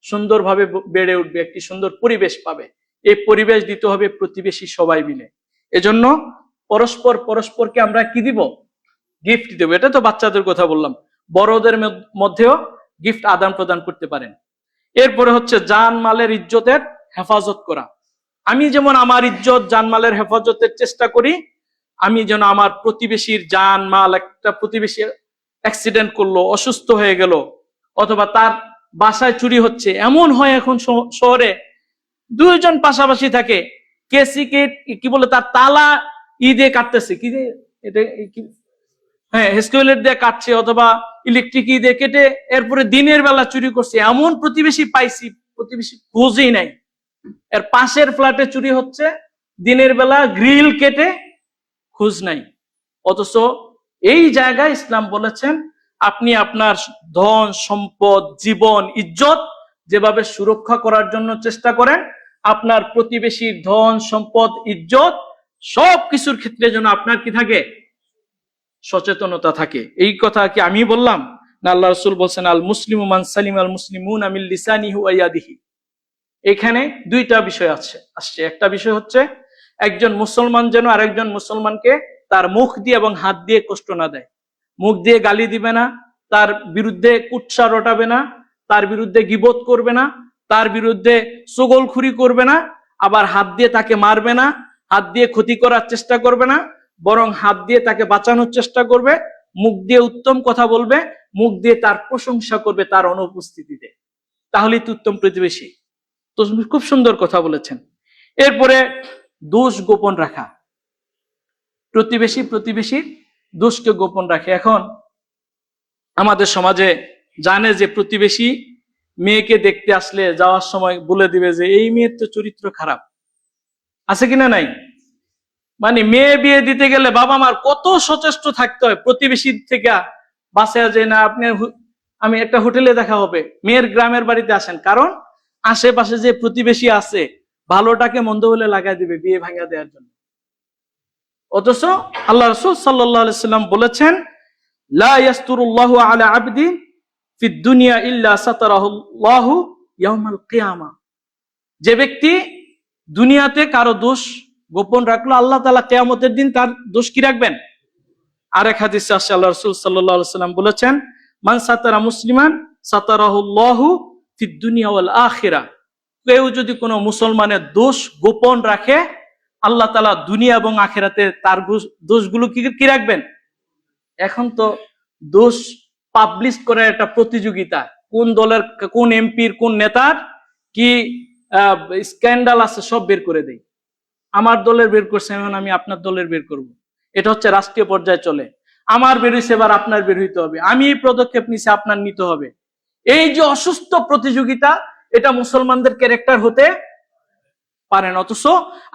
সুন্দরভাবে বেড়ে উঠবে, একটি সুন্দর পরিবেশ পাবে। এই পরিবেশ দিতে হবে প্রতিবেশী সবাই মিলে। এজন্য পরস্পরকে আমরা কি দিব? গিফট দেবো। এটা তো বাচ্চাদের কথা বললাম, বড়দের মধ্যেও গিফট আদান প্রদান করতে পারেন। এরপরে হচ্ছে জানমালের ইজ্জতের হেফাজত করা। আমি যেমন আমার ইজ্জত জানমালের হেফাজতের চেষ্টা করি, আমি যেন আমার প্রতিবেশীর জানমাল, একটা প্রতিবেশী অ্যাক্সিডেন্ট করলো, অসুস্থ হয়ে গেল, অথবা তার বাসায় চুরি হচ্ছে, এমন হয় এখন শহরে 2 জন পাশাপাশি থাকে, কি বলে তার তালা দিয়ে কাটতেছে, কি দিয়ে এটা, হ্যাঁ হেস্কুলেট দিয়ে কাটছে, অথবা ইলেকট্রিক দিয়ে কেটে এরপরে দিনের বেলা চুরি করছে। এমন প্রতিবেশী পাইছি, প্রতিবেশী খোঁজই নাই। এর পাশের ফ্ল্যাটে চুরি হচ্ছে, দিনের বেলা গ্রিল কেটে, খোঁজ নাই। অথচ এই জায়গায় ইসলাম বলেছেন আপনি আপনার ধন সম্পদ, জীবন, ইজ্জত যেভাবে সুরক্ষা করার জন্য চেষ্টা করেন, আপনার প্রতিবেশীর ধন সম্পদ, ইজ্জত সব কিছুর ক্ষেত্রে যেন আপনার কি থাকে? সচেতনতা থাকে। এই কথা কি আমি বললাম না? আল্লাহ রাসূল বলছেন আল মুসলিমু মান সালিম আল মুসলিমুনা মিন লিসানিহি ওয়া ইয়াদিহি। এখানে 2টা বিষয় আসছে। একটা বিষয় হচ্ছে একজন মুসলমান যেন আরেকজন মুসলমানকে তার মুখ দিয়ে এবং হাত দিয়ে কষ্ট না দেয়। মুখ দিয়ে গালি দিবে না, তার বিরুদ্ধে কুৎসা রটাবে না, তার বিরুদ্ধে গীবত করবে না, তার বিরুদ্ধে চগলখুরি করবে না, আবার হাত দিয়ে তাকে মারবে না, হাত দিয়ে ক্ষতি করার চেষ্টা করবে না, বরং হাত দিয়ে তাকে বাঁচানোর চেষ্টা করবে, মুখ দিয়ে উত্তম কথা বলবে, মুখ দিয়ে তার প্রশংসা করবে তার অনুপস্থিতিতে। তাহলেই তো উত্তম প্রতিবেশী। তো খুব সুন্দর কথা বলেছেন। এরপরে দোষ গোপন রাখা। প্রতিবেশীর দোষকে গোপন রাখে। এখন আমাদের সমাজে জানে যে প্রতিবেশী মেয়েকে দেখতে আসলে যাওয়ার সময় বলে দিবে যে এই মেয়ের তো চরিত্র খারাপ, আছে কিনা নাই? মানে মেয়ে বিয়ে দিতে গেলে বাবা মার কত সচেষ্ট থাকতে হয়, প্রতিবেশীর থেকে বাঁচা যায় না। আমি একটা হোটেলে দেখা হবে, মেয়ের গ্রামের বাড়িতে আসেন, কারণ আশেপাশে যে প্রতিবেশী আছে ভালোটাকে মন্দ বলে লাগাই দিবে বিয়ে ভাঙা দেওয়ার জন্য। অথচ আল্লাহ রাসূল সাল্লাল্লাহু আলাইহি সাল্লাম বলেছেন লা ইয়াসতুরুল্লাহু আলা আবদি ফিদ দুনিয়া ইল্লা সাতারাহুল্লাহু ইয়াউমাল কিয়ামা। যে ব্যক্তি দুনিয়াতে কারো দোষ গোপন রাখলো, আল্লাহ তাআলা কিয়ামতের দিন তার দোষ কি রাখবেন? আরেক হাদিসে আসছে আল্লাহ রাসূল সাল্লাল্লাহু আলাইহি সাল্লাম বলেছেন মান সাতারা মুসলিমান সাতারাহুল্লাহু ফিদ দুনিয়া ওয়াল আখিরা। কেউ যদি কোনো মুসলমানের দোষ গোপন রাখে, আল্লাহ তাআলা দুনিয়া এবং আখিরাতে তার দোষগুলো কি রাখবেন? এখন তো দোষ পাবলিশ করার একটা প্রতিযোগিতা, কোন দলের, কোন এমপির, কোন নেতার কি স্ক্যান্ডাল আছে সব বের করে দেয়। আমার দলের বের করছে, এখন আমি আপনার দলের বের করব। এটা হচ্ছে রাষ্ট্রীয় পর্যায়ে চলে। আমার বের হইছে, এবার আপনার বের হইতে হবে, আমি এই পদক্ষেপ নিছি, আপনার নিতে হবে। এই যে অসুস্থ প্রতিযোগিতা, এটা মুসলমানদের ক্যারেক্টার হতে পারেন। অথচ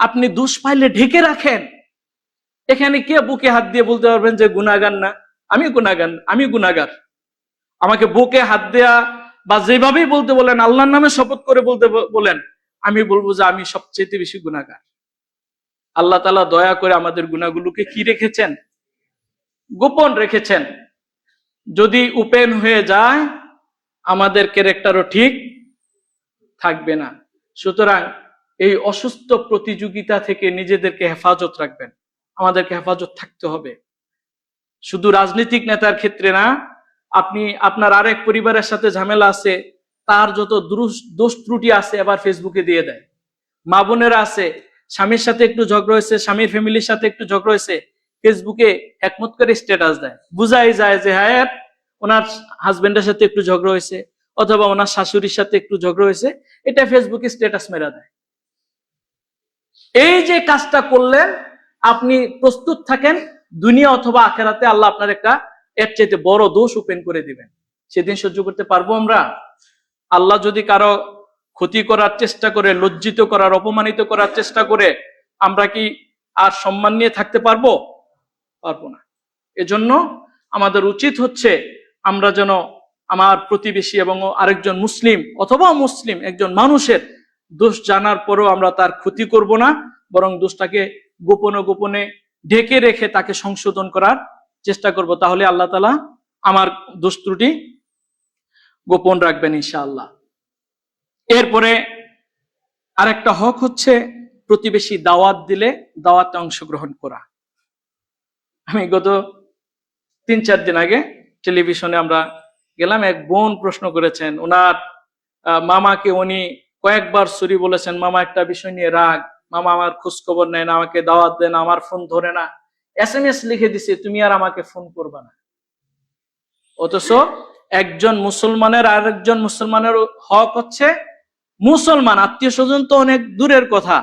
আপনি দোষ পাইলে ঢেকে রাখেন, এখানে কে বুকে হাত দিয়ে বলতে পারবেন যে গুনাহগার না? আমি গুনাহগার। আমাকে বুকে হাত দেয়া বা যেভাবেই বলতে বলেন, আল্লাহর নামে শপথ করে বলতে বলেন, আমি বলবো যে আমি সবচেয়ে বেশি গুনাহগার। আল্লাহ তাআলা দয়া করে আমাদের গুনাহগুলোকে কি রেখেছেন? গোপন রেখেছেন। যদি ওপেন হয়ে যায় আমাদের ক্যারেক্টারও ঠিক থাকবে না। সুতরাং এই অসুস্থ প্রতিযোগিতা থেকে নিজেদেরকে হেফাজত রাখবেন। আমাদেরকে হেফাজত থাকতে হবে। শুধু রাজনৈতিক নেতার ক্ষেত্রে না, আপনি আপনার আরেক পরিবারের সাথে ঝামেলা আছে, তার যত দোষ ত্রুটি আছে এবার ফেসবুকে দিয়ে দেয়। মা বোনেরা আছে, স্বামীর সাথে একটু ঝগড়া হয়েছে, স্বামীর ফ্যামিলির সাথে একটু ঝগড়া হয়েছে, ফেসবুকে একমত করে স্ট্যাটাস দেয়। বুঝাই যায় যে হ্যাঁ ওনার হাজবেন্ডের সাথে একটু ঝগড়া হয়েছে অথবা ওনার শাশুড়ির সাথে একটু ঝগড়া হয়েছে, এটা ফেসবুকে স্ট্যাটাস মেরা দেয়। এই যে কাজটা করলেন, আপনি প্রস্তুত থাকেন দুনিয়া অথবা আখেরাতে আল্লাহ আপনার একটা এর চাইতে বড় দোষ ওপেন করে দিবেন। সেদিন সহ্য করতে পারবো আমরা? আল্লাহ যদি কারো ক্ষতি করার চেষ্টা করে, লজ্জিত করার, অপমানিত করার চেষ্টা করে, আমরা কি আর সম্মান নিয়ে থাকতে পারবো? পারবো না। এজন্য আমাদের উচিত হচ্ছে আমরা যেন আমার প্রতিবেশী এবং আরেকজন মুসলিম অথবা মুসলিম একজন মানুষের দোষ জানার পরেও আমরা তার ক্ষতি করব না, বরং দোষটাকে গোপনে গোপনে ঢেকে রেখে তাকে সংশোধন করার চেষ্টা করব। তাহলে আল্লাহ তাআলা আমার দোষ ত্রুটি গোপন রাখবেন ইনশাআল্লাহ। এরপরে আরেকটা হক হচ্ছে প্রতিবেশী দাওয়াত দিলে দাওয়াতে অংশগ্রহণ করা। আমি গত 3-4 দিন আগে টেলিভিশনে আমরা গেলাম, এক বোন প্রশ্ন করেছেন, ওনার মামাকে উনি কয়েকবার সরি বলেছেন, মামা একটা বিষয় নিয়ে রাগ, মামা আমার খোঁজ খবর নেয় না, আমাকে দাওয়াত দেয় না, আমার ফোন ধরে না, SMS লিখে দিছে তুমি আর আমাকে ফোন করবা না। অথচ একজন মুসলমানের আরেকজন মুসলমানের হক হচ্ছে, মুসলমান আত্মীয় স্বজন তো অনেক দূরের কথা,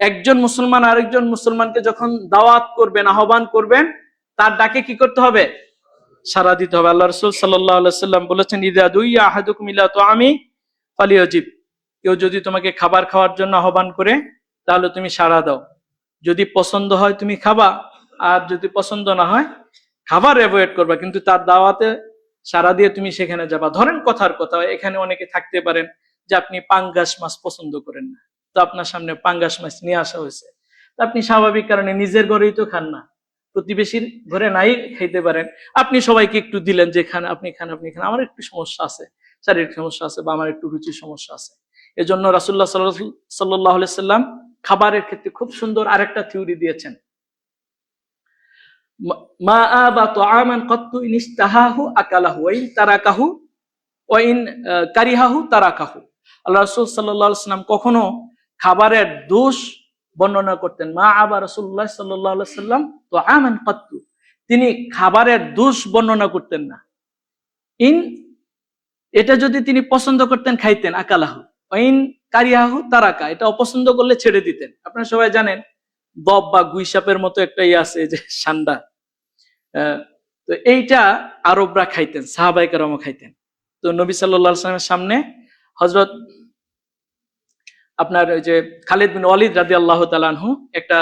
একজন মুসলমান আরেকজন মুসলমানকে যখন দাওয়াত করবেন, আহ্বান করবেন, তার ডাকে কি করতে হবে? সাড়া দিতে হবে। আল্লাহ রাসূল সাল্লাল্লাহু আলাইহি সাল্লাম বলেছেন, ইযা দুইয়া আহাদুকুম ইলা তুআমি ফালিয়াজিব। কেউ যদি তোমাকে খাবার খাওয়ার জন্য আহ্বান করে তাহলে তুমি সাড়া দাও। যদি পছন্দ হয় তুমি খাবা, আর যদি পছন্দ না হয় খাবার অ্যাভয়েড করবা, কিন্তু তার দাওয়াতে সাড়া দিয়ে তুমি সেখানে যাবা। ধরেন কথার কথা, এখানে অনেকে থাকতে পারেন যে আপনি পাঙ্গাস মাছ পছন্দ করেন না, তো আপনার সামনে পাঙ্গাস মাছ নিয়ে আসা হয়েছে, আপনি স্বাভাবিক কারণে নিজের ঘরেই তো খান না, প্রতিবেশীর ঘরে নাই খাইতে পারেন, আপনি সবাইকে একটু দিলেন যে খান, আপনি খান, আমার একটু সমস্যা আছে, শারীরিক সমস্যা আছে বা আমার একটু রুচির সমস্যা আছে। এজন্য রাসূলুল্লাহ সাল্লাল্লাহু আলাইহি সাল্লাম খাবারের ক্ষেত্রে খুব সুন্দর আরেকটা থিওরি দিয়েছেন, মা আবা তুআমান কাত্তু ইন ইস্তাহাহু আকালাহু ওয়া ইন তারাকাহু ওয়া ইন কারিহাহু তারাকাহু। আল্লাহ রাসূল সাল্লাল্লাহু আলাইহি সাল্লাম কখনো খাবারের দোষ বর্ণনা করতেন, মা আবা রাসূলুল্লাহ সাল্লাল্লাহু আলাইহি সাল্লাম তুআমান কাত্তু, তিনি খাবারের দোষ বর্ণনা করতেন না। ইন, এটা যদি তিনি পছন্দ করতেন খাইতেন, আকালাহু, ওয়া ইন কারিহাহু তারাকা, এটা অপছন্দ করলে ছেড়ে দিতেন। আপনারা সবাই জানেন দব বা গুইসাপের মতো একটা আছে যে সান্ডা, তো এইটা আরবরা খাইতেন, সাহাবায়ে কেরামও খাইতেন। তো নবী সাল্লাল্লাহু আলাইহি ওয়াসাল্লামের সামনে হযরত আপনার ওই যে খালিদ বিন ওয়ালিদ রাদিয়াল্লাহু তাআলা আনহু একটা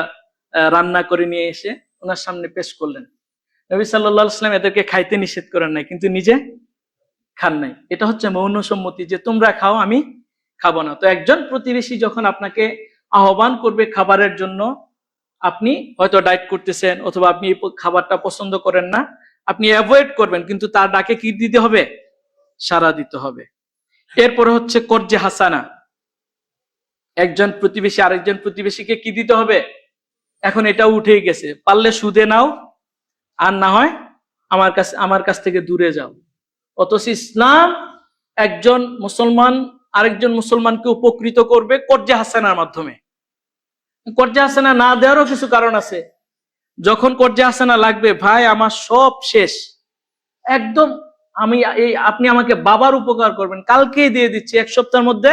রান্না করে নিয়ে এসে ওনার সামনে পেশ করলেন। নবী সাল্লাল্লাহু আলাইহি ওয়াসাল্লাম এদেরকে খাইতে নিষেধ করেন নাই, কিন্তু নিজে খান নাই। এটা হচ্ছে মৌন সম্মতি, যে তোমরা খাও আমি খাবো না। তো একজন প্রতিবেশী যখন আপনাকে আহ্বান করবে খাবারের জন্য, আপনি হয়তো ডায়েট করতেছেন অথবা আপনি এই খাবারটা পছন্দ করেন না, আপনি অ্যাভয়েড করবেন, কিন্তু তার ডাকে কি দিতে হবে? সাড়া দিতে হবে। এরপরে হচ্ছে কর্জে হাসানা, একজন প্রতিবেশী আরেকজন প্রতিবেশীকে কি দিতে হবে? এখন এটা উঠেই গেছে, পারলে সুদে নাও, আর না হয় আমার কাছ থেকে দূরে যাও। অথচ ইসলাম একজন মুসলমান আরেকজন মুসলমানকে উপকৃত করবে কর্জে হাসানার মাধ্যমে। কর্জে হাসানা না দেওয়ারও কিছু কারণ আছে। যখন কর্জে হাসানা লাগবে, ভাই আমার সব শেষ, একদম আপনি আমাকে বাবার উপকার করবেন, কালকেই দিয়ে দিচ্ছি, 1 সপ্তাহের মধ্যে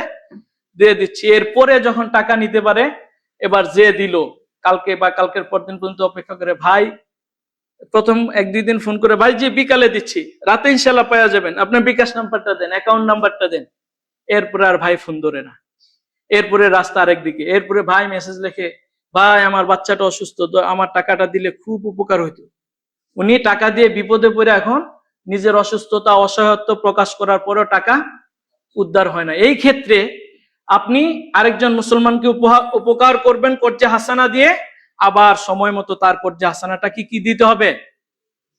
দিয়ে দিচ্ছি। এরপরে যখন টাকা নিতে পারে, এবার যে দিল কালকে বা কালকের পরদিন পর্যন্ত অপেক্ষা করে, ভাই প্রথম 1-2 দিন ফোন করে, ভাই যে বিকালে দিচ্ছি, রাতে ইনশাল্লাহ পাওয়া যাবেন, আপনার বিকাশ নাম্বারটা দেন, অ্যাকাউন্ট নাম্বারটা দেন। এরপরে আর ভাই ফোন ধরে না, এরপরে রাস্তা আরেকদিকে, এরপরে ভাই মেসেজ লিখে ভাই আমার বাচ্চাটা অসুস্থ, তো আমার টাকাটা দিলে খুব উপকার হইতো। উনি টাকা দিয়ে বিপদে পড়ে এখন নিজের অসুস্থতা অসহায়ত্ব প্রকাশ করার পরেও টাকা উদ্ধার হয় না। এই ক্ষেত্রে আপনি আরেকজন মুসলমানকে উপকার করবেন কর্জে হাসানা দিয়ে, আবার সময় মতো তার কর্জে হাসানাটা কি দিতে হবে,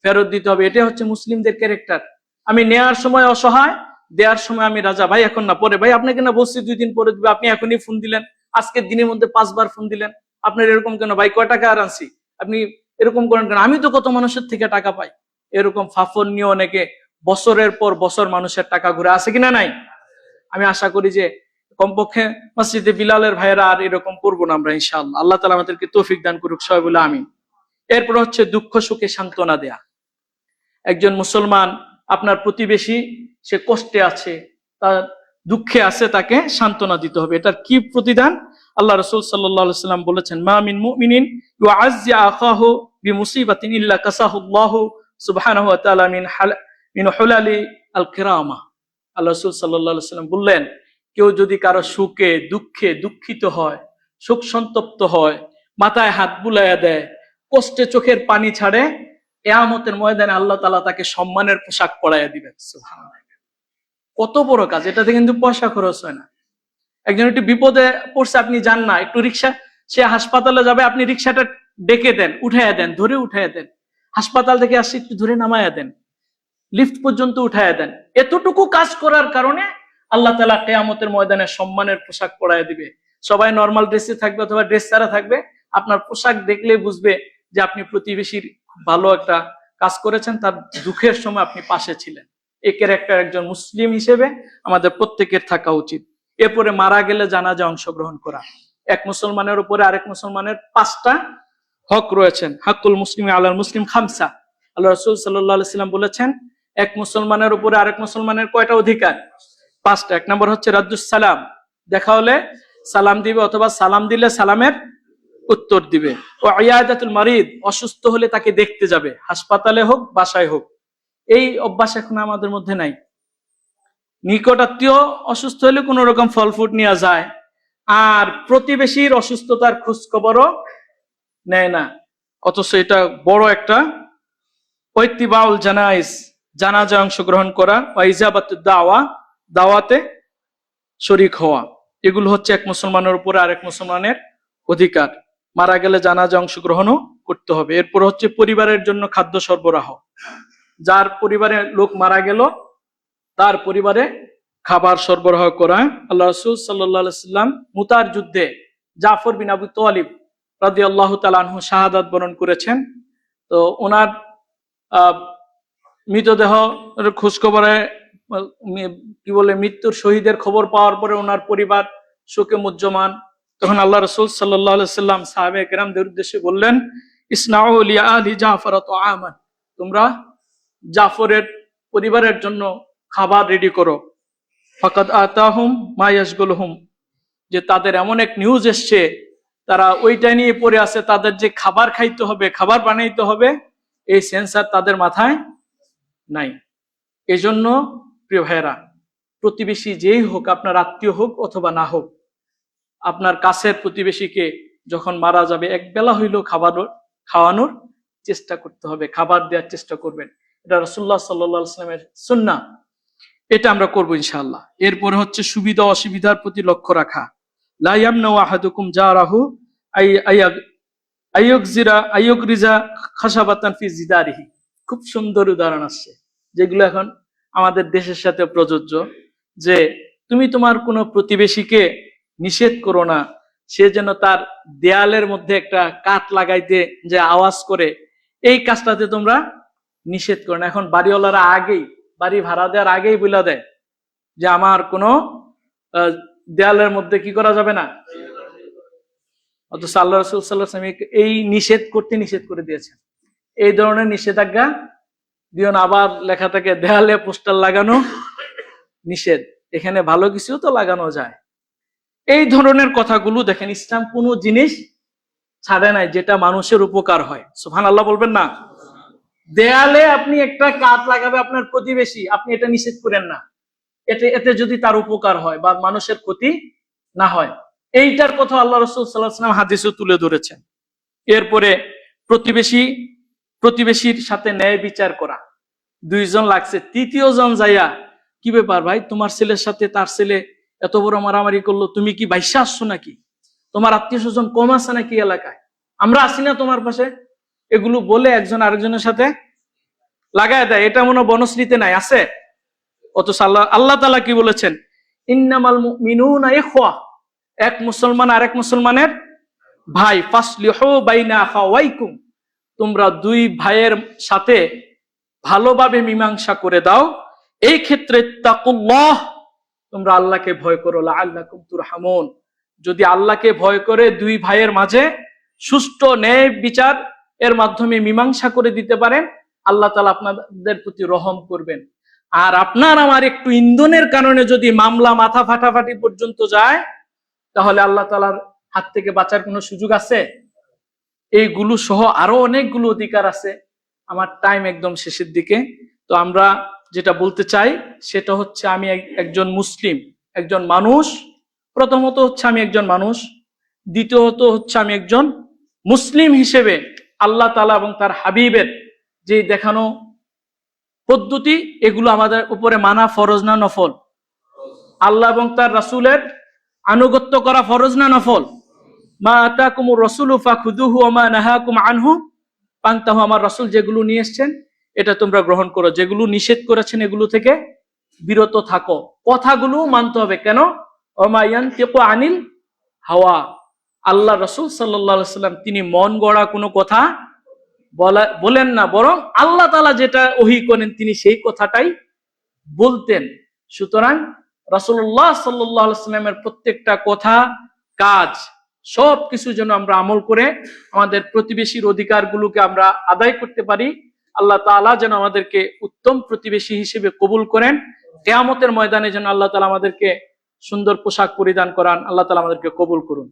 ফেরত দিতে হবে। এটা হচ্ছে মুসলিমদের ক্যারেক্টার। আমি নেয়ার সময় অসহায়, দেওয়ার সময় আমি রাজা। ভাই এখন না, পরে। ভাই আপনাকে না বলছি 2 দিন পরে দিবে, আপনি এখনই ফোন দিলেন, আজকের দিনের মধ্যে 5 বার ফোন দিলেন। আপনার এরকম কেন? ভাই কয় টাকা আর আনছি, আপনি এরকম করেন কেন? আমি তো কত মানুষের থেকে টাকা পাই। এরকম ফাফর নিয়ে অনেকে বছরের পর বছর মানুষের টাকা ঘুরে আছে কিনা নাই? আমি আশা করি যে কমপক্ষে মসজিদে বিলালের ভাইয়েরা আর এরকম করবো না আমরা, ইনশাআল্লাহ। আল্লাহ তাআলা আমাদেরকে তৌফিক দান করুক, সবাই বলে আমিন। এরপর হচ্ছে দুঃখ সুখে সান্ত্বনা দেয়া। একজন মুসলমান, আপনার প্রতিবেশী, সে কষ্টে আছে, তার দুঃখে আছে, তাকে সান্ত্বনা দিতে হবে। এটার কি প্রতিদান? আল্লাহ রাসূল সাল্লাল্লাহু আলাইহি ওয়াসাল্লাম বলেছেন, মা মিন মুমিনিন ইউআযজি আখাহু বিমুসিবাতিন ইল্লা কাসাহুল্লাহু সুবহানাহু ওয়া তাআলা মিন হুলালি আল কিরামা। আল্লাহ রাসূল সাল্লাল্লাহু আলাইহি ওয়াসাল্লাম বললেন, কেউ যদি কারো সুখে দুঃখে দুঃখিত হয়, শোক সন্তপ্ত হয়, মাথায় হাত বুলাইয়া দেয়, কষ্টে চোখের পানি ছাড়ে, কিয়ামতের ময়দানে আল্লাহ তাআলা তাকে সম্মানের পোশাক পরাইয়া দিবেন। সুবহানাল্লাহ। কত বড় কাজ! এটাতে কিন্তু পয়সা খরচ হয় না। একজন একটু বিপদে পড়ছে, আপনি যান না, একটু রিক্সা, সে হাসপাতালে যাবে, আপনি রিক্সাটা ডেকে দেন, উঠাইয়া দেন, ধরে উঠাইয়া দেন। হাসপাতাল থেকে আসছে, একটু ধরে নামাইয়া দেন, লিফট পর্যন্ত উঠাইয়া দেন। এতটুকু কাজ করার কারণে আল্লাহ তাআলা কিয়ামতের ময়দানে সম্মানের পোশাক পরাইয়া দিবে। সবাই নরমাল ড্রেসে থাকবে অথবা ড্রেস ছাড়া থাকবে, আপনার পোশাক দেখলে বুঝবে যে আপনি প্রতিবেশীর ভালো একটা কাজ করেছেন, তার দুঃখের সময় আপনি পাশে ছিলেন। এই ক্যারেক্টার একজন মুসলিম হিসেবে আমাদের প্রত্যেকের থাকা উচিত। এরপরে মারা গেলে জানাজা অংশগ্রহণ করা। এক মুসলমানের উপরে আরেক মুসলমানের 5টা হক রয়েছেন। হাক্কুল মুসলিম আলাল মুসলিম খামসা। আল্লাহ রাসূল সাল্লাল্লাহু আলাইহি ওয়াসাল্লাম বলেছেন, এক মুসলমানের উপরে আরেক মুসলমানের কয়টা অধিকার? 5টা। 1 নম্বর হচ্ছে রাদ্দুস সালাম, দেখা হলে সালাম দিবে অথবা সালাম দিলে সালামের উত্তর দিবে। ও ইয়াদাতুল মারিদ, অসুস্থ হলে তাকে দেখতে যাবে, হাসপাতালে হোক বাসায় হোক। এই অভ্যাস এখন আমাদের মধ্যে নাই। নিকট আত্মীয় অসুস্থ হলে কোন রকম ফল ফুট নেওয়া যায়, আর প্রতিবেশীর অসুস্থতার খোঁজ খবরও নেয় না। অথচ এটা বড় একটা ইত্তিবাউল জানাইজ, জানাজায় অংশগ্রহণ করা, ওয়া ইজাবাতুদ দাওয়া, দাওয়াতে শরীক হওয়া। এগুলো হচ্ছে এক মুসলমানের উপরে আরেক মুসলমানের অধিকার। মারা গেলে জানাজা অংশগ্রহণও করতে হবে। এরপর হচ্ছে পরিবারের জন্য খাদ্য সরবরাহ। যার পরিবারে লোক মারা গেল, তার পরিবারে খাবার সরবরাহ করা। আল্লাহ রাসূল সাল্লাল্লাহু আলাইহি ওয়াসাল্লাম মুতার যুদ্ধে জাফর বিন আবু তালিব রাদিয়াল্লাহু তাআলা আনহু শাহাদাত বরণ করেছেন। তো ওনার মৃতদেহ খোঁজ খবরে কি বলে মৃত্যুর শহীদের খবর পাওয়ার পরে ওনার পরিবার শোকে মুহ্যমান। তখন আল্লাহ রাসূল সাল্লাল্লাহু আলাইহি ওয়াসাল্লাম সাহাবায়ে কেরামদের উদ্দেশ্যে বললেন, ইসনাউ লি আলি জাফর তাআমান, তোমরা জাফরের পরিবারের জন্য খাবার রেডি করো। ফাকাদ আতাহুম মা ইয়াশগুলুহুম, যে তাদের এমন এক নিউজ এসছে, তারা ওইটা নিয়ে পড়ে আছে, তাদের যে খাবার খাইতে হবে, খাবার বানাইতে হবে, এই সেন্সার তাদের মাথায় নাই। এজন্য প্রিয় ভাইয়েরা, প্রতিবেশী যেই হোক, আপনার আত্মীয় হোক অথবা না হোক, আপনার কাছের প্রতিবেশীকে যখন মারা যাবে একবেলা হইলেও খাওয়ানোর চেষ্টা করতে হবে, খাবার দেওয়ার চেষ্টা করবেন। এটা রাসূলুল্লাহ সাল্লাল্লাহু আলাইহি ওয়াসাল্লামের সুন্নাহ। এটা আমরা করবো ইনশাআল্লাহ। এরপরে হচ্ছে সুবিধা অসুবিধার প্রতি লক্ষ্য রাখা। লা ইয়ামনাউ আহাদুকুম জারাহু আইয়ুগরিজা খাশাবাতান ফি জিদারিহি। খুব সুন্দর উদাহরণ আসছে, যেগুলো এখন আমাদের দেশের সাথে প্রযোজ্য, যে তুমি তোমার কোনো প্রতিবেশীকে নিষেধ করো না সে যেন তার দেয়ালের মধ্যে একটা কাঠ লাগাইতে যে আওয়াজ করে, এই কাজটাতে তোমরা নিষেধ করো না। এখন বাড়িওয়ালারা আগেই, বাড়ি ভাড়া দেওয়ার আগেই বলে দেয় যে আমার কোনো দেয়ালের মধ্যে কি করা যাবে না। অথচ আল্লাহ রাসূল সাল্লাল্লাহু আলাইহি ওয়াসাল্লাম এই নিষেধ করে দিয়েছেন। এই ধরনের নিষেধাজ্ঞা দিও না। আবার লেখা থাকে দেয়ালে পোস্টার লাগানো নিষেধ, এখানে ভালো কিছু তো লাগানো যায়। এই ধরনের কথাগুলো দেখেন, ইসলাম কোনো জিনিস ছাড়ে নাই যেটা মানুষের উপকার হয়। সুবহানাল্লাহ বলবেন না? দেয়ালে আপনি একটা কাঠ লাগাবে আপনার প্রতিবেশী, আপনি এটা নিষেধ করেন না, এতে যদি তার উপকার হয় বা মানুষের ক্ষতি না হয়। এইটার কথা আল্লাহ রাসূল সাল্লাল্লাহু আলাইহি ওয়াসাল্লাম হাদিসে তুলে ধরেছেন। এরপরে প্রতিবেশীর সাথে ন্যায় বিচার করা, দুইজন লাগছে, তৃতীয় জন যাইয়া, কি ব্যাপার ভাই, তোমার ছেলের সাথে তার ছেলে এত বড় মারামারি করলো, তুমি কি বাইসা আসছো নাকি? তোমার আত্মীয় স্বজন কম আছে নাকি এলাকায়? আমরা আসি না তোমার পাশে? এগুলো বলে একজন আরেকজনের সাথে লাগায় দেয়। এটা মনে হয় বনশ্রীতে নাই, আছে? অথচ আল্লাহ তাআলা কি বলেছেন? ইন্নামাল মুমিনুনা ইখওয়া, এক মুসলমান আরেক মুসলমানের ভাই। ফাসলিহু বাইনা আখাওয়াইকুম, তোমরা দুই ভাইয়ের সাথে ভালোভাবে মীমাংসা করে দাও। এই ক্ষেত্রে তাকুল্লাহ, তোমরা আল্লাহকে ভয় করো, লাআল্লাকুম তুরহামুন, যদি আল্লাহকে ভয় করে দুই ভাইয়ের মাঝে সুষ্ঠু ন্যায় বিচার এর মাধ্যমে মীমাংসা করে দিতে পারেন, আল্লাহ তাআলা আপনাদের প্রতি রহম করবেন। আর আপনার আমার একটু ইন্ধনের কারণে যদি মামলা মাথা ফাটাফাটি পর্যন্ত যায়, তাহলে আল্লাহ তাআলার হাত থেকে বাঁচার কোনো সুযোগ আছে? এইগুলো সহ আরো অনেকগুলো অধিকার আছে। আমার টাইম একদম শেষের দিকে। তো আমরা যেটা বলতে চাই সেটা হচ্ছে, আমি একজন মুসলিম, একজন মানুষ। প্রথমত হচ্ছে আমি একজন মানুষ, দ্বিতীয়ত হচ্ছে আমি একজন মুসলিম হিসেবে আল্লাহ তাআলা এবং তার হাবিবের যে দেখানো পদ্ধতি, এগুলো আমাদের উপরে মানা ফরজ না নফল? আল্লাহ এবং তার রাসূলের আনুগত্য করা ফরজ না নফল? মা আতাকুমুর রাসূলু ফাখুযুহু ওয়া মা নাহাকুম আনহু ফান্তাহু, আমার রাসূল যেগুলো নিয়ে এসেছেন এটা তোমরা গ্রহণ করো, যেগুলো নিষেধ করেছেন এগুলো থেকে বিরত থাকো। কথাগুলো মানতে হবে। কেন? ওয়া মা ইয়ানতিকু আনিল হাওয়া, আল্লাহ রাসূল সাল্লাল্লাহু আলাইহি ওয়াসাল্লাম তিনি মন গড়া কোনো কথা বলেন না, বরং আল্লাহ তাআলা যেটা ওহী করেন তিনি সেই কথাটাই বলতেন। সুতরাং রাসূলুল্লাহ সাল্লাল্লাহু আলাইহি ওয়াসাল্লামের প্রত্যেকটা কথা, কাজ, সবকিছু যেন আমরা আমল করে আমাদের প্রতিবেশীর অধিকারগুলোকে আমরা আদায় করতে পারি। আল্লাহ তাআলা যেন আমাদেরকে উত্তম প্রতিবেশী হিসেবে কবুল করেন। কিয়ামতের ময়দানে যেন আল্লাহ তাআলা আমাদেরকে সুন্দর পোশাক পরিধান করান। আল্লাহ তাআলা আমাদেরকে কবুল করুন।